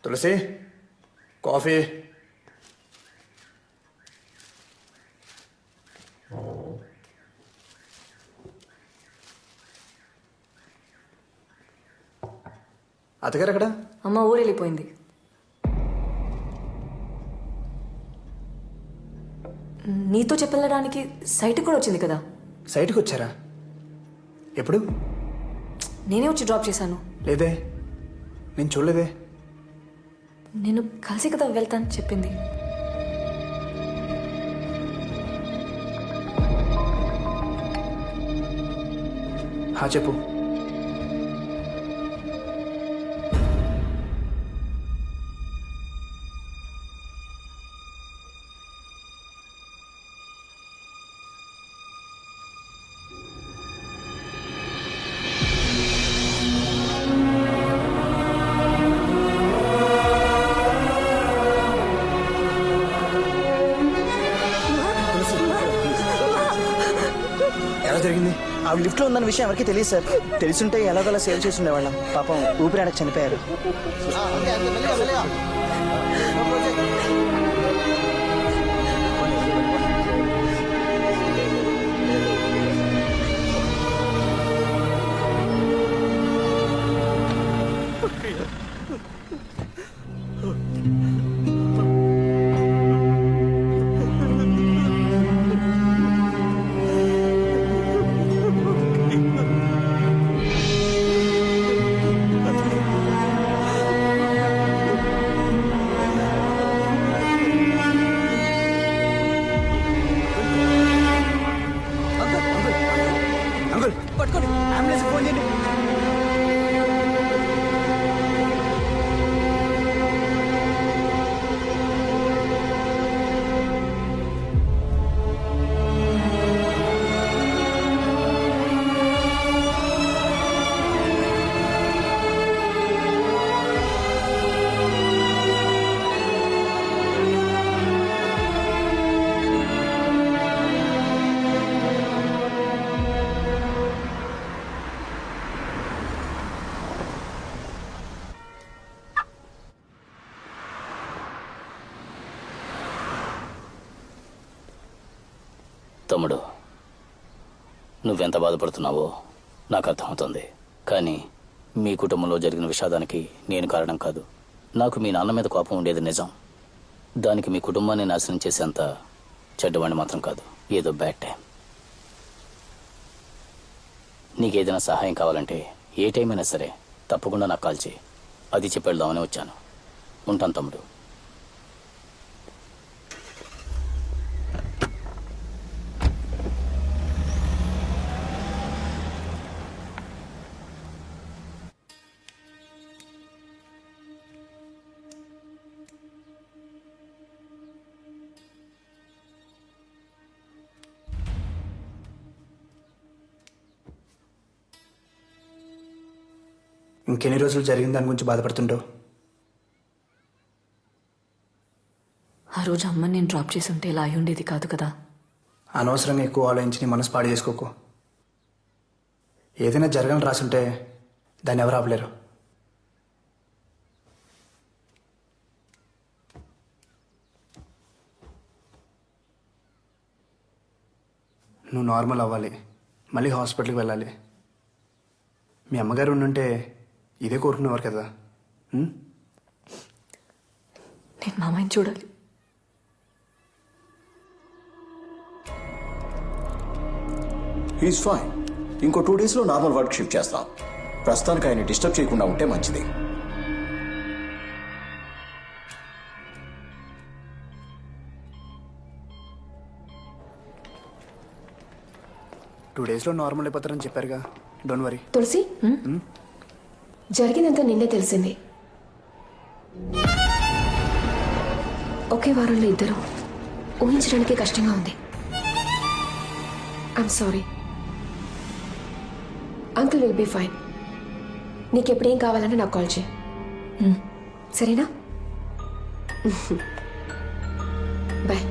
తులసి coffee. అత్తగారు ఎక్కడ? అమ్మ ఊరు వెళ్ళిపోయింది. నీతో చెప్పెళ్ళడానికి సైట్కి కూడా వచ్చింది కదా. సైట్కి వచ్చారా? ఎప్పుడు? నేనే వచ్చి డ్రాప్ చేశాను. లేదే, నేను చూడలేదే. నేను కలిసి కదా వెళ్తాను చెప్పింది. చెప్పు. ఎలా జరిగింది? ఆవిడ లిఫ్ట్లో ఉందన్న విషయం ఎవరికి తెలియదు సార్. తెలుసుంటే ఎలాగోలా సేవ్ చేసి ఉండేవాళ్ళం. పాపం ఊపిరాడక చనిపోయారు. పట్టుకోండి, అంబులెన్స్ ఫోన్ చేయండి. తమ్ముడు, నువ్వెంత బాధపడుతున్నావో నాకు అర్థమవుతుంది. కానీ మీ కుటుంబంలో జరిగిన విషాదానికి నేను కారణం కాదు. నాకు మీ నాన్న మీద కోపం ఉండేది నిజం. దానికి మీ కుటుంబాన్ని నాశనం చేసేంత చెడ్డవాడిని మాత్రం కాదు. ఏదో బ్యాడ్ టైం. నీకేదైనా సహాయం కావాలంటే ఏ టైం అయినా సరే తప్పకుండా నాకు కాల్ చేయి. అది చెప్పి వెళ్దామని వచ్చాను. ఉంటాను తమ్ముడు. ఇంకెన్ని రోజులు జరిగిన దాని గురించి బాధపడుతుంటావు? ఆ రోజు అమ్మని నేను డ్రాప్ చేసి ఉంటే ఇలా అయి ఉండేది కాదు కదా. అనవసరంగా ఎక్కువ ఆలోచించి నీ మనసు పాడు చేసుకోకు. ఏదైనా జరగని రాసుంటే దాన్ని ఎవరు ఆపలేరు. నువ్వు నార్మల్ అవ్వాలి, మళ్ళీ హాస్పిటల్కి వెళ్ళాలి. మీ అమ్మగారు ఉండుంటే ఇదే కోరుకునేవారు కదా. నేను మామయ్యని చూడాలి. He's fine. ఇంకో 2 డేస్లో నార్మల్ వర్క్ షిఫ్ట్ చేస్తాం. ప్రస్తుతానికి ఆయన డిస్టర్బ్ చేయకుండా ఉంటే మంచిది. టూ డేస్లో నార్మల్ అయిపోతారని చెప్పారుగా. Don't worry. తులసి, జరిగిందంతా నిన్నే తెలిసింది. ఒకే వారంలో ఇద్దరు ఊహించడానికి కష్టంగా ఉంది. I'm sorry. Uncle will be fine. నీకెప్పుడేం కావాలంటే నాకు కాల్ చేయి, సరేనా? బాయ్.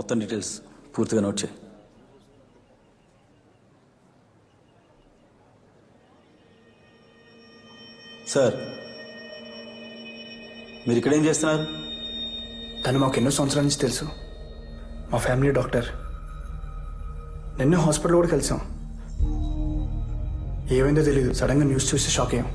మొత్తం డీటెయిల్స్ పూర్తిగా నోట్ చేయి. సార్, మీరు ఇక్కడేం చేస్తున్నారు? తను మాకు ఎన్నో సంవత్సరాల నుంచి తెలుసు. మా ఫ్యామిలీ డాక్టర్. నిన్నే హాస్పిటల్ కూడా కలిసాం. ఏమైందో తెలియదు, సడన్గా న్యూస్ చూసి షాక్ అయ్యాం.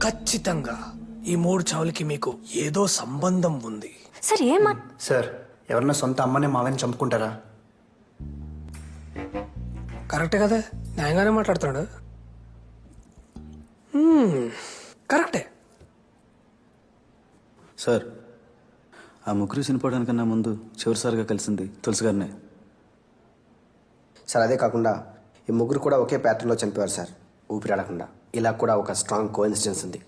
ఖచ్చితంగా ఈ 3 చావులకి మీకు ఏదో సంబంధం ఉంది. సార్ సార్, ఎవరన్నా సొంత అమ్మనే మావని చంపుకుంటారా? కరెక్టే కదా, న్యాయంగానే మాట్లాడుతున్నాడు. కరెక్టే. సార్, ఆ ముగ్గురు చనిపోవడానికన్నా ముందు చివరిసారిగా కలిసింది తులసి గారినే. సార్, అదే కాకుండా ఈ ముగ్గురు కూడా ఒకే ప్యాటర్న్లో చనిపోయారు సార్, ఊపిరాడకుండా. ఇలా కూడా ఒక స్ట్రాంగ్ కోఇన్సిడెన్స్ ఉంది.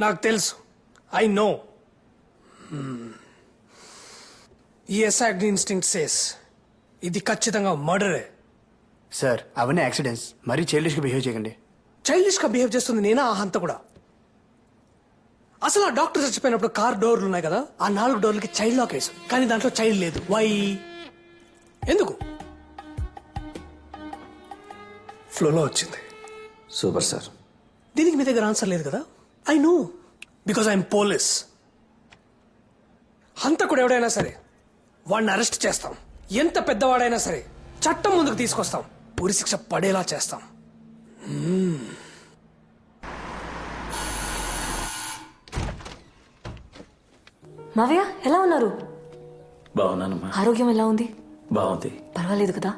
నాకు తెలుసు, ఐ నో. ఈ ఎసాక్ట్ ఇన్స్టింక్ట్ సేస్ ఇది ఖచ్చితంగా మర్డరే. సార్, అవన్నీ యాక్సిడెంట్స్. మరీ చైల్డిష్గా బిహేవ్ చేయకండి. చైల్డిష్ గా బిహేవ్ చేస్తుంది నేనా ఆ హంత కూడా? అసలు ఆ డాక్టర్ చచ్చిపోయినప్పుడు కార్ డోర్లు ఉన్నాయి కదా, ఆ 4 డోర్లకి చైల్డ్ లాక్ వేసు, కానీ దాంట్లో చైల్డ్ లేదు. వై? ఎందుకు? ఫ్లోలో వచ్చింది. Super sir. దీనికి మీ దగ్గర ఆన్సర్ లేదు కదా? I know, because I'm police. హంతకుడు ఎవడైనా సరే వాడిని అరెస్ట్ చేస్తాం. ఎంత పెద్దవాడైనా సరే చట్టం ముందుకు తీసుకొస్తాం. ఉరి శిక్ష పడేలా చేస్తాం. మావయ్య ఎలా ఉన్నారు? బాగున్నానమ్మా. ఆరోగ్యం ఎలా ఉంది? బాగుంది. పర్వాలేదు కదా?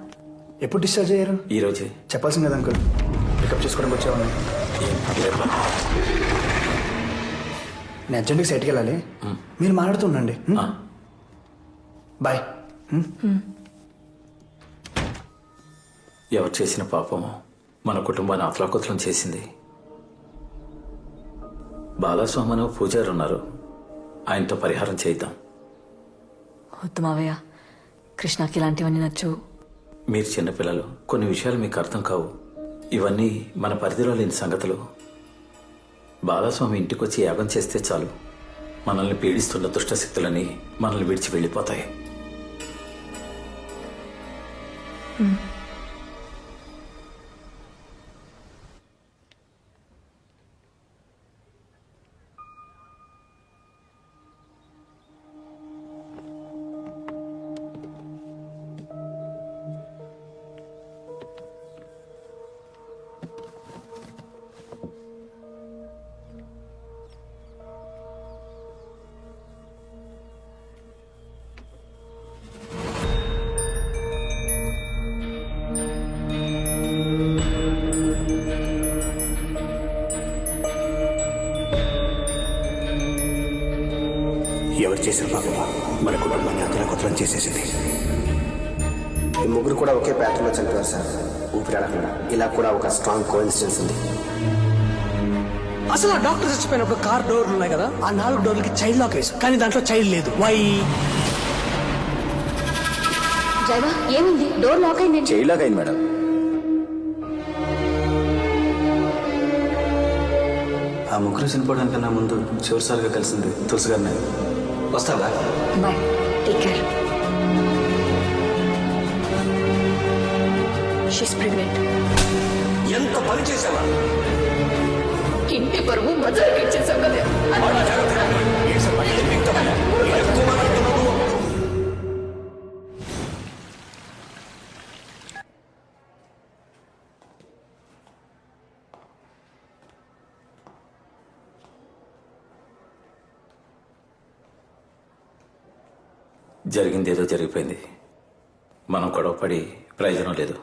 ఎప్పుడు డిశ్చార్జ్ అయ్యారు? ఈరోజే. చెప్పాల్సింది కదా అంకుల్, పికప్ చేసుకోవడానికి వచ్చేవాడిని. నేను అర్జెంట్గా సైట్కి వెళ్ళాలి, మీరు మాట్లాడుతూ ఉండండి. బాయ్. ఎవరు చేసిన పాపమో మన కుటుంబాన్ని అతలాకుతలం చేసింది. బాలస్వామి పూజారి ఉన్నారు, ఆయనతో పరిహారం చేద్దాం. వద్దు మావయ్య, కృష్ణకి ఇలాంటివన్నీ నచ్చవు. మీరు చిన్నపిల్లలు, కొన్ని విషయాలు మీకు అర్థం కావు. ఇవన్నీ మన పరిధిలో లేని సంగతులు. బాలస్వామి ఇంటికి వచ్చి యాగం చేస్తే చాలు, మనల్ని పీడిస్తున్న దుష్టశక్తులని మనల్ని విడిచి వెళ్ళిపోతాయి. ఎవరు చేసిన పాపమా మన కుటుంబాన్ని అతలాకుతలం చేసేసింది. ఈ ముగ్గురు కూడా ఒకే ప్యాటర్న్లో చనిపోయారు సార్, ఊపిరాడకుండా. ఇలా కూడా ఒక స్ట్రాంగ్ కోఇన్సిడెన్స్ ఉంది. అసలు ఆ డాక్టర్ చచ్చిపోయినప్పుడు కార్ డోర్లు ఉన్నాయి కదా, ఆ 4 డోర్లకి చైల్డ్ లాక్ వేసు, కానీ దాంట్లో చైల్డ్ లేదు. వై? డ్రైవర్, ఏమైంది? డోర్ లాక్ అయింది. చైల్డ్ లాక్ అయింది మేడం. ఆ ముగ్గురు చనిపోవడానికన్నా ముందు చివరిసారిగా కలిసింది తులసి గారినే. వస్తావా? Bye, take care. She's pregnant. ఎంత పని చేసావా? ఇంటి పరువు మజాకి ఇచ్చేసాం కదా. జరిగింది ఏదో జరిగిపోయింది. మనం గొడవపడి ప్రయోజనం లేదు.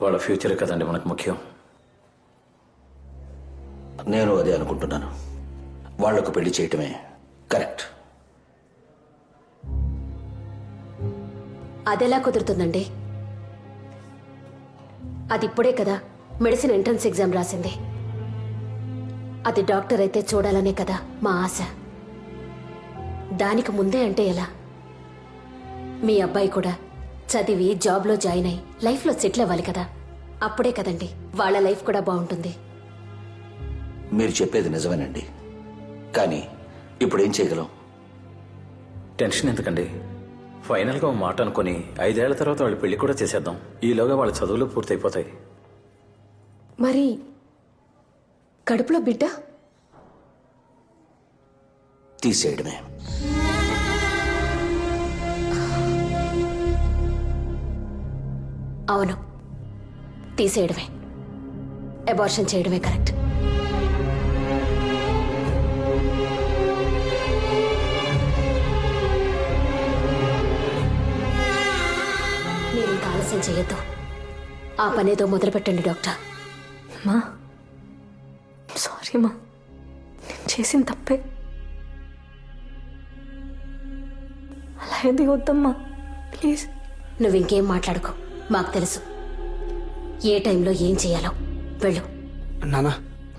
వాళ్ళ ఫ్యూచర్ కదండి మనకు ముఖ్యం. నేను అదే అనుకుంటున్నాను. వాళ్లకు పెళ్లి చేయటమే కరెక్ట్. అదెలా కుదురుతుందండి? అది ఇప్పుడే కదా మెడిసిన్ ఎంట్రన్స్ ఎగ్జామ్ రాసింది. అది డాక్టర్ అయితే చూడాలనే కదా మా ఆశ. దానికి ముందే అంటే ఎలా? మీ అబ్బాయి కూడా చదివి జాబ్లో జాయిన్ అయ్యి లైఫ్లో సెటిల్ అవ్వాలి కదా. అప్పుడే కదండి వాళ్ళ లైఫ్ కూడా బాగుంటుంది. మీరు చెప్పేది నిజమేనండి, కానీ ఇప్పుడు ఏం చేయగలం? టెన్షన్ ఎందుకండి? ఫైనల్గా ఒక మాట అనుకుని 5 ఏళ్ల తర్వాత వాళ్ళ పెళ్లి కూడా చేసేద్దాం. ఈలోగా వాళ్ళ చదువులు పూర్తయిపోతాయి. మరి కడుపులో బిడ్డ? తీసేయడమే. అవును, తీసేయడమే. అబార్షన్ చేయడమే కరెక్ట్. మీరు ఇంకా ఆలస్యం చేయొద్దు. ఆ పనేదో మొదలు పెట్టండి డాక్టర్. మా సారీ మా, నేను చేసిన తప్పే. అలా ఏది వద్దమ్మా, ప్లీజ్. నువ్వు ఇంకేం మాట్లాడుకో, మాకు తెలుసు ఏ టైంలో ఏం చేయాలో. వెళ్ళు. నానా,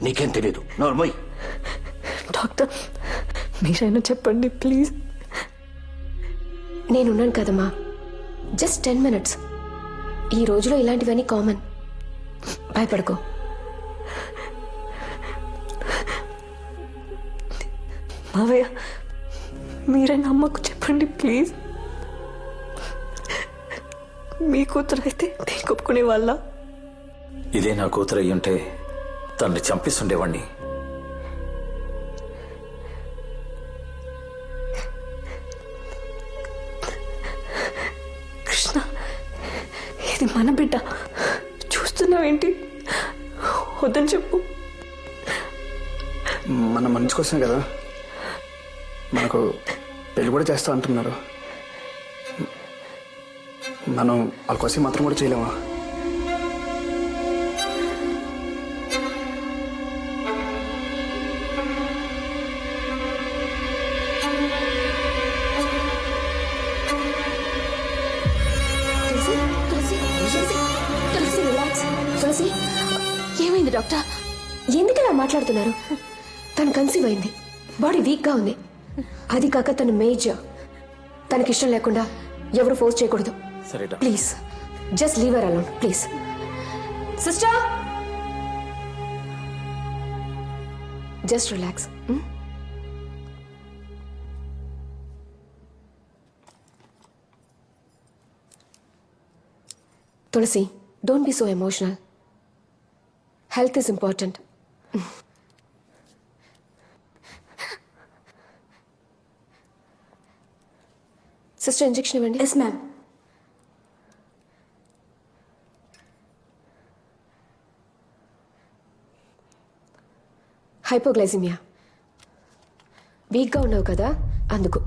నీకేం తెలీదు, నోర్మోయ్. డాక్టర్ మీరైనా చెప్పండి ప్లీజ్. నేనున్నాను కదమ్మా, జస్ట్ 10 minutes. ఈ రోజులో ఇలాంటివన్నీ కామన్. భయపడుకో. మావయ్య మీరైనా అమ్మకు చెప్పండి ప్లీజ్. మీ కూతురు అయితే నేను ఒప్పుకునే వాళ్ళ? ఇదే నా కూతురు అయ్యుంటే తనని చంపిస్తుండేవాణ్ణి. కృష్ణ, ఇది మన బిడ్డ. చూస్తున్నావేంటి? వద్దని చెప్పు. మన మంచి కోసమే కదా, మనకు పెళ్లి కూడా చేస్తా అంటున్నారు. మనం వాళ్ళ కోసం మాత్రం కూడా చేయలేమా? తులసి, ఏమైంది డాక్టర్? ఎందుకు ఇలా మాట్లాడుతున్నారు? తను కన్సీవ్ అయింది, బాడీ వీక్గా ఉంది. అది కాక తను మేజర్. తనకిష్టం లేకుండా ఎవరు ఫోర్స్ చేయకూడదు. సరే please just leave her alone please. Sister, just relax. Tulasi, don't be so emotional. Health is important. Sister, injection ఇవ్వండి. Yes ma'am. హైపోగ్లైసిమియా. వీక్గా ఉన్నావు కదా, అందుకు.